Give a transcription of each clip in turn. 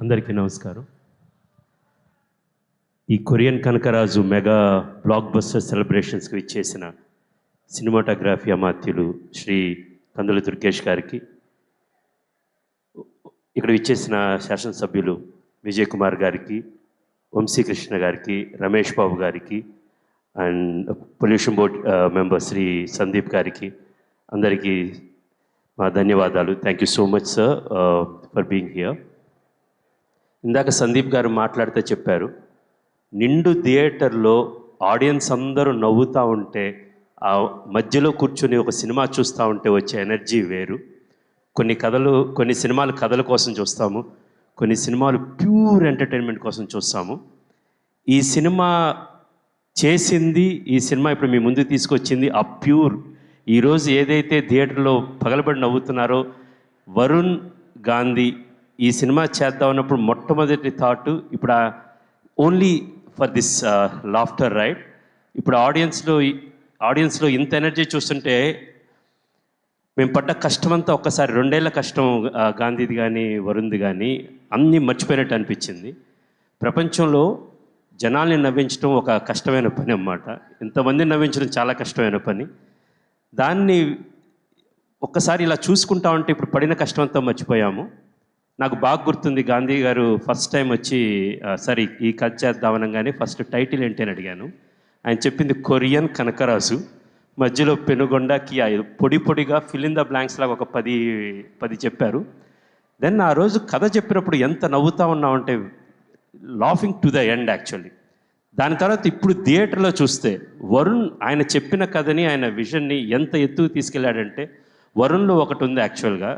అందరికీ నమస్కారం. ఈ కొరియన్ కనకరాజు మెగా బ్లాక్ బస్టర్ సెలబ్రేషన్స్కి ఇచ్చేసిన సినిమాటోగ్రఫీ అమాత్యులు శ్రీ కందుల దుర్గేష్ గారికి, ఇక్కడ ఇచ్చేసిన శాసనసభ్యులు విజయ్ కుమార్ గారికి, వంశీకృష్ణ గారికి, రమేష్ బాబు గారికి and pollution board member Shri Sandeep గారికి అందరికీ మా ధన్యవాదాలు. Thank you so much sir for being here. ఇందాక సందీప్ గారు మాట్లాడితే చెప్పారు, నిండు థియేటర్లో ఆడియన్స్ అందరూ నవ్వుతూ ఉంటే ఆ మధ్యలో కూర్చొని ఒక సినిమా చూస్తూ ఉంటే వచ్చే ఎనర్జీ వేరు. కొన్ని సినిమాలు కథల కోసం చూస్తాము, కొన్ని సినిమాలు ప్యూర్ ఎంటర్టైన్మెంట్ కోసం చూస్తాము. ఈ సినిమా చేసింది, ఈ సినిమా ఇప్పుడు మీ ముందు తీసుకొచ్చింది ఆ ప్యూర్. ఈరోజు ఏదైతే థియేటర్లో పగలబడి నవ్వుతున్నారో, వరుణ్ గాంధీ ఈ సినిమా చేద్దాం అన్నప్పుడు మొట్టమొదటి థాట్ ఇప్పుడు only for this laughter right. ఇప్పుడు ఆడియన్స్లో ఇంత ఎనర్జీ చూస్తుంటే మేము పడ్డ కష్టమంతా ఒక్కసారి 2 ఏళ్ల కష్టం గాంధీది కానీ వరుణ్ది కానీ అన్నీ మర్చిపోయినట్టు అనిపించింది. ప్రపంచంలో జనాల్ని నవ్వించడం ఒక కష్టమైన పని అన్నమాట. ఇంతమందిని నవ్వించడం చాలా కష్టమైన పని. దాన్ని ఒక్కసారి ఇలా చూసుకుంటా ఉంటే ఇప్పుడు పడిన కష్టమంతా మర్చిపోయాము. నాకు బాగా గుర్తుంది, గాంధీ గారు ఫస్ట్ టైం వచ్చి సరే ఈ కథ చేద్దామనగానే ఫస్ట్ టైటిల్ ఏంటి అని అడిగాను. ఆయన చెప్పింది కొరియన్ కనకరాజు, మధ్యలో పెనుగొండ కియా, పొడి పొడిగా ఫిల్ ఇన్ ద బ్లాంక్స్ లాగా ఒక 10 చెప్పారు. దెన్ ఆ రోజు కథ చెప్పినప్పుడు ఎంత నవ్వుతా ఉన్నామంటే laughing to the end actually. దాని తర్వాత ఇప్పుడు థియేటర్లో చూస్తే వరుణ్ ఆయన చెప్పిన కథని, ఆయన విజన్ని ఎంత ఎత్తుకు తీసుకెళ్ళాడంటే, వరుణ్లో ఒకటి ఉంది యాక్చువల్గా,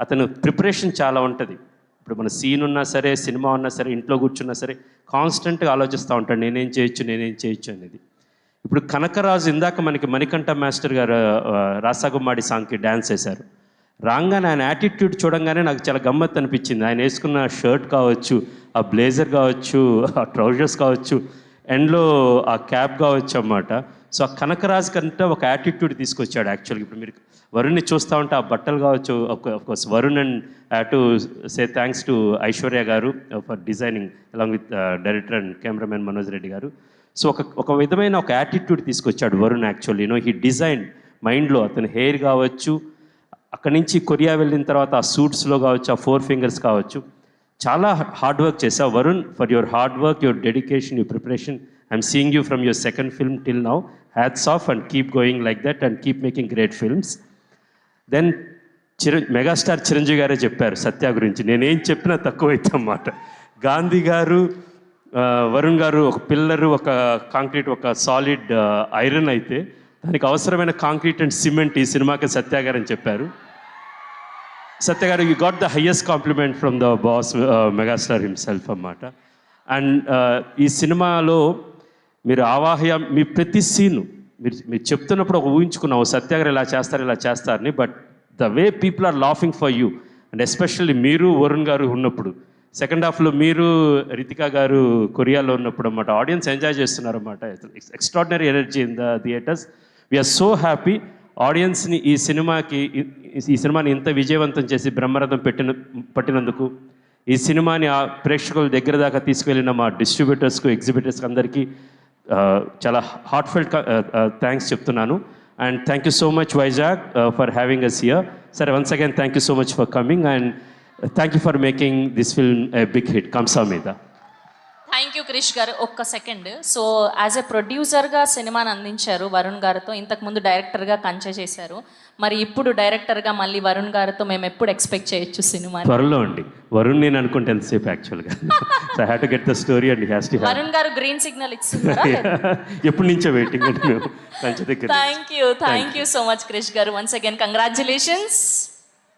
అతను ప్రిపరేషన్ చాలా ఉంటుంది. ఇప్పుడు మన సీన్ ఉన్నా సరే, సినిమా ఉన్నా సరే, ఇంట్లో కూర్చున్నా సరే కాన్స్టెంట్గా ఆలోచిస్తూ ఉంటాడు, నేనేం చేయొచ్చు అనేది. ఇప్పుడు కనకరాజు ఇందాక మనకి మణికంఠ మాస్టర్ గారు రాసాగుమ్మాడి సాంగ్కి డ్యాన్స్ వేశారు. రాగానే ఆయన యాటిట్యూడ్ చూడంగానే నాకు చాలా గమ్మత్తు అనిపించింది. ఆయన వేసుకున్న షర్ట్ కావచ్చు, ఆ బ్లేజర్ కావచ్చు, ఆ ట్రౌజర్స్ కావచ్చు, ఎండ్లో ఆ క్యాప్ కావచ్చు అన్నమాట. సో ఆ కనకరాజు కంటే ఒక యాటిట్యూడ్ తీసుకొచ్చాడు యాక్చువల్గా. ఇప్పుడు మీరు వరుణ్ని చూస్తూ ఉంటే ఆ బట్టలు కావచ్చు, course Varun and to say thanks to Aishwarya garu for designing along with director and cameraman Manoj Reddy garu. So ఒక విధమైన ఒక యాటిట్యూడ్ తీసుకొచ్చాడు వరుణ్ యాక్చువల్లీ. హీ డిజైన్ మైండ్లో అతని హెయిర్ కావచ్చు, అక్కడి నుంచి కొరియా వెళ్ళిన తర్వాత ఆ సూట్స్లో కావచ్చు, ఆ 4 ఫింగర్స్ కావచ్చు, చాలా హార్డ్ వర్క్ చేసావు Varun. For your hard work, your dedication, your preparation, I'm seeing you from your second film till now. Hats off and keep going like that and keep making great films. Then megastar Chiranjeevi గారే చెప్పారు సత్య గురించి, నేనేం చెప్పినా తక్కువైతే అన్నమాట. గాంధీ గారు, వరుణ్ గారు ఒక పిల్లరు, ఒక కాంక్రీట్, ఒక సాలిడ్ ఐరన్ అయితే దానికి అవసరమైన కాంక్రీట్ అండ్ సిమెంట్ ఈ సినిమాకి సత్య గారు అని చెప్పారు. సత్య గారు, you got the highest compliment from the boss megastar himself అన్నమాట. అండ్ ఈ సినిమాలో మీరు మీ ప్రతి సీను మీరు చెప్తున్నప్పుడు ఒక ఊహించుకున్నావు సత్యాగారు ఇలా చేస్తారని. But the way people are laughing for you and especially మీరు వరుణ్ గారు ఉన్నప్పుడు, సెకండ్ హాఫ్లో మీరు రితికా గారు కొరియాలో ఉన్నప్పుడు అన్నమాట, ఆడియన్స్ ఎంజాయ్ చేస్తున్నారు అన్నమాట. Extraordinary energy in the theatres. We're so happy. ఆడియన్స్ని ఈ సినిమాని ఇంత విజయవంతం చేసి బ్రహ్మరథం పట్టినందుకు, ఈ సినిమాని ఆ ప్రేక్షకుల దగ్గర దాకా తీసుకెళ్ళిన మా డిస్ట్రిబ్యూటర్స్కు, ఎగ్జిబిటర్స్కి అందరికీ చాలా హార్ట్ఫెల్ట్ థ్యాంక్స్ చెప్తున్నాను. And thank you so much Vizag for having us here. సరే, once again thank you so much for coming and thank you for making this film a big hit. కంసామీద. Thank you Krish garu. ఒక్క second. So as a ప్రొడ్యూసర్గా సినిమాని అందించారు వరుణ్ గారితో, ఇంతకుముందు డైరెక్టర్గా కంచె చేశారు, మరి ఇప్పుడు డైరెక్టర్గా మళ్ళీ వరుణ్ గారితో మేము ఎప్పుడు ఎక్స్పెక్ట్ చేయొచ్చు సినిమా? త్వరలో అండి. వరుణ్ నేను అనుకుంటే ఎంతసేపు యాక్చువల్గా. So I have to get the story and has to Varun garu green signal ఇస్తున్నారా? ఎప్పటి నుంచో వెయిటింగ్ అండి మేము. Thank you so much Krish garu. Once again congratulations.